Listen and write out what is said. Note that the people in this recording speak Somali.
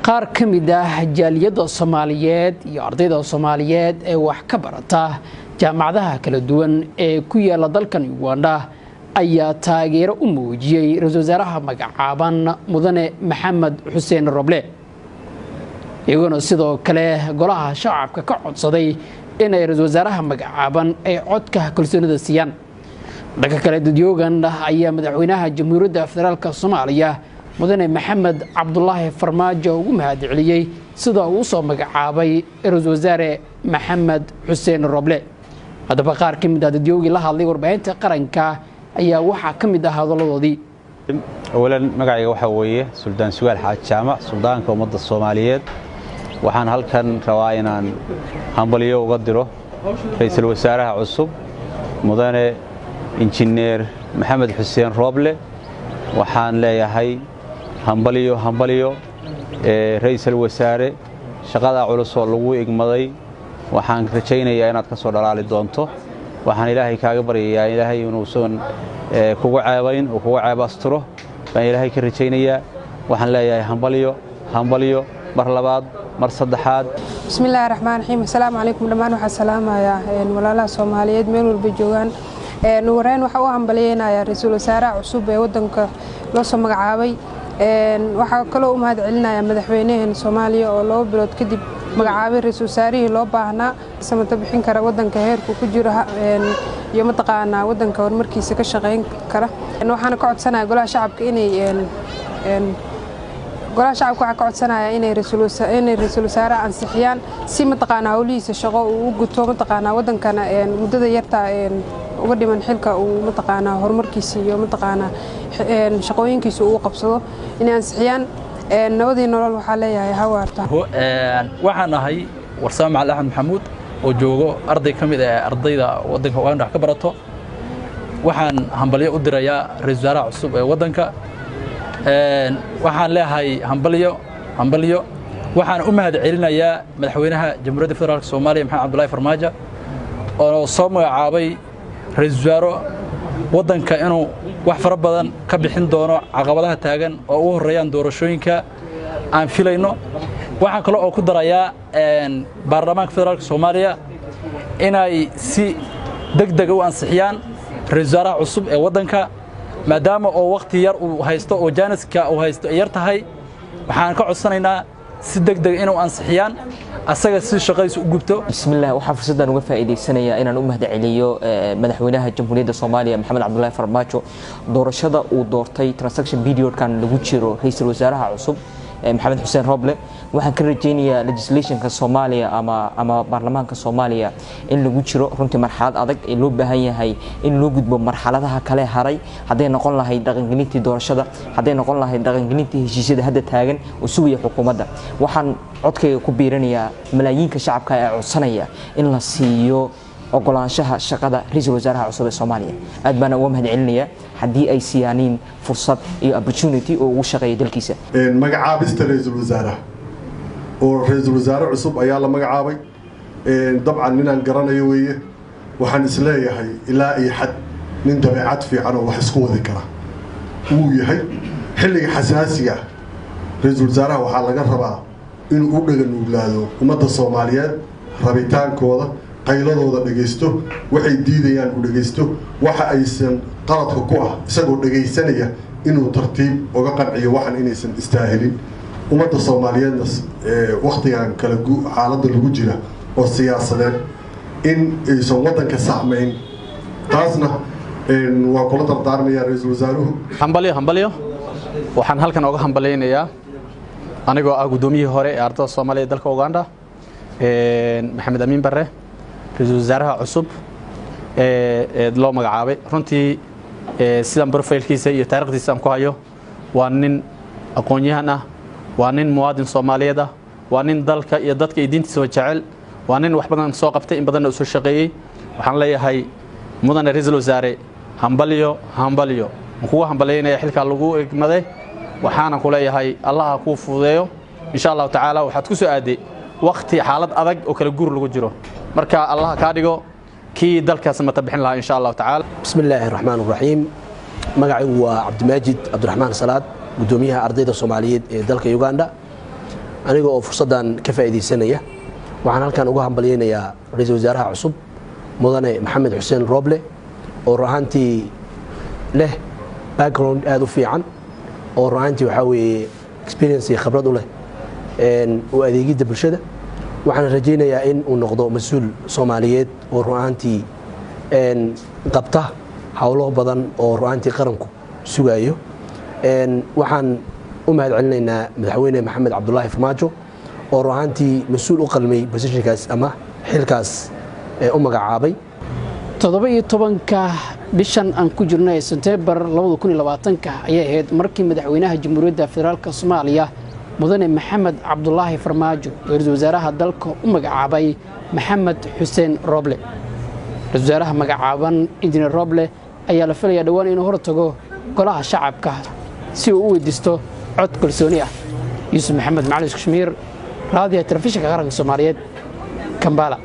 qaar ka mid ah jaaliyada Soomaaliyeed iyo ardayda Soomaaliyeed ee wax ka barata jaamacadaha kala duwan ee ku yaala dalkan Uganda ayaa taageero u muujiyay ra'iisul wasaaraha magacaaban mudane Maxamed Xuseen Roble iyagoo sidoo kale golaha shacabka ka codsaday inay ra'iisul wasaaraha magacaaban ay codka kalsoonida siiyaan dhanka kale dadyogan ayaa madaxweynaha Jamhuuriyadda Federaalka Soomaaliya mudane Maxamed Cabdullaahi Farmaajo ugu mahadceliyay sida uu soo magacaabay ra'iisul wasaare Maxamed Xuseen Roble hadaba qaar ka mid ah dadyoogii la hadlay warbaahinta qaranka ayaa waxa ka mid ah hadaladoodii awalan magacayga waxa weeye Suldaan Sugaal Xaaj Jaamac suldaanka ummadda Soomaaliyeed waxaan halkan rabaa inaan hambaliyo uga diro ra'iisul wasaaraha cusub mudane injineer Maxamed Xuseen Roble waxaan leeyahay hambaliyo ra'iisul wasaare shaqada culus oo lagu igmaday waxaan rajaynayaa inaad ka soo dhalaali doonto waxaan ilaahay kaaga baryayaa ilaahay inuu soo kugu caabayn oo kugu caab asturo baan ilaahay ka rajaynayaa waxaan leeyahay hambaliyo mar labaad mar saddexaad bismillaahir rahmaanir rahiim assalaamu alaykum dhamaan waxa salaamaya walaalaha Soomaaliyeed meel walba joogan wareen waxa uu hambaliyeenaya ra'iisul wasaaraha cusub ee wadanka loo soo magacaabay waxa kale oo mahadcelinaya madaxweynaha Soomaaliya oo 2 bilood kadib magacaabay ra'iisul wasaarihii loo baahnaa samata bixin kara wadanka heerku ku jiro iyo mataqaana wadanka horumarkiisa ka shaqeyn kara waxaan ka codsanayaa golaha shacabka inay golaha shacabka waxa ka codsanaya inay ra'iisul wasaaraha ansixiyaan si mataqaana hawlihiisa shaqo uu guto mataqaana wadankana muddada yarta uga dhiman xilka uu mataqaana horumarkiisa iyo mataqaana shaqooyinkiisa uu qabsado inay ansixiyaan nabadii nolol waxa leeyahay hawaarta waxaan ahay Warsaam Macalin Axmed Maxamuud oo joogo arday kamid ah ardayda wadanka Uganda wax ka barato waxaan hambaliyo u dirayaa ra'iisul wasaaraha cusub ee wadanka waxaan leeyahay hambaliyo waxaan u mahadcelinayaa madaxweynaha Jamhuuriyadda Federaalka Soomaaliya Maxamed Cabdullaahi Farmaajo oo soo magacaabay ra'iisul wasaare wadanka inuu wax fara badan ka bixin doono caqabadaha taagan oo u horeeyaan doorashooyinka aan filayno waxaan kale oo ku darayaa baarlamaanka federaalka Soomaaliya inay si degdeg u ansixiyaan ra'iisul wasaaraha cusub ee wadanka maadaama oo waqti yar uu haysto oo jaaniska uu haysto yar tahay waxaan ka codsanaynaa si degdeg inuu ansixiyaan asaga si shaqadiisa u gubto bismillaah waxa fursadan uga faa'iideysanayaa inaan u mahadceliyo madaxweynaha Jamhuuriyadda Soomaaliya Maxamed Cabdullaahi Farmaajo doorashada uu doortay transaction period kan lagu jiro ra'iisul wasaaraha cusub Maxamed Xuseen Roble waxaan ka rajaynayaa legislationka Soomaaliya ama baarlamaanka Soomaaliya in lagu jiro runtii marxalad adag ee loo baahan yahay in loo gudbo marxaladaha kale haray haday noqon lahayd dhaqangelintii doorashada haday noqon lahayd dhaqangelintii heshiisyada hadda taagan oo sugaya xukuumadda waxaan codkayga ku biiranayaa malaayiinka shacabka ee codsanaya in la siiyo ogolaanshaha shaqada ra'iisul wasaaraha cusub ee Soomaaliya aad baan uga mahadcelinayaa hadii ay siyaaniin fursad iyo opportunity oo ugu shaqeeyo dalkiisa magacaabista ra'iisul wasaaraha oo ra'iisul wasaare cusub ayaa la magacaabay dabcan ninaan garanayo weeye waxaan isleeyahay ilaa iyo xad nin dabeecad fiican oo wax isku wadi kara uu yahay xilliga xasaasiga ra'iisul wasaaraha waxaa laga rabaa inuu u dhagan nuglaado ummadda Soomaaliyeed rabitaankooda qayladooda dhageysto waxay diidayaan u dhageysto waxa aysan qaladka ku ah isagoo dhageysanaya inuu tartiib uga qanciyo waxan inaysan istaahilin ummadda Soomaaliyeedna waqtigan kala xaaladda lagu jira oo siyaasadeed in aysan wadanka saamayn taasna waa kula dardaarmaya ra'iisul wasaaruhu hambaliyo waxaan halkan uga hambaleynayaa anigoo ah gudoomiyihii hore ee ardayda Soomaaliyeed dalka Uganda Maxamed Amiin Barre ra'iisul wasaaraha cusub ee loo magacaabay runtii sidaan profilkiisa iyo taariikhdiisa aan ku hayo waa nin aqoon-yahan ah waa nin muwaadin Soomaaliyeed ah waa nin dalka iyo dadka diintiisa jecel waa nin wax badan soo qabtay in badan oo soo shaqeeyay waxaan leeyahay mudane ra'iisul wasaare hambaliyo kuwa hambalyeynaya xilka lagu igmaday waxaan ku leeyahay Allah ku fududeeyo insha Allah taala waxaad ku soo aaday waqti xaalad adag oo kala guur lagu jiro marka Allah ka dhigo kii dalkaas ma tabixin lahaa insha Allah taala bismillaahir rahmaanir rahiim magacaygu waa Cabdimajid Abdurrahmaan Salaad gudoomiyaha ardayda Soomaaliyeed ee dalka Uganda aniga oo fursaddan ka faa'iidaysanaya waxaan halkan uga hambalyaynayaa ra'iisul wasaaraha cusub mudane maxamed xuseen rooble oo ruuxantii leh background aad u fiican oo ruuxantii waxaa weeye experience iyo khibrad u leh u adeegidda bulshada waxaan rajaynayaa in uu noqdo mas-uul Soomaaliyeed oo ruuxantii qabta hawlo badan oo ruuxantii qaranku sugayo waxaan u mahadcelinaynaa madaxweyne maxamed cabdullaahi farmaajo oo ruuxantii mas-uul u qalmay positionkaas ama xilkaas u magacaabay 17ka bishan aan ku jirnay September 2020 ayay ahayd markii madaxweynaha Jamhuuriyadda Federaalka Soomaaliya mudane maxamed cabdullaahi farmaajo ra'iisul wasaaraha dalka u magacaabay maxamed xuseen rooble ra'iisul wasaaraha magacaaban injineer rooble ayaa la filayaa dhawaan inuu hortago golaha shacabka si uu u weydiisto cod kalsooni ah Yuusuf Maxamed Macalin Kashmiir raadiyaha telefishinka qaranka Soomaaliyeed Kampala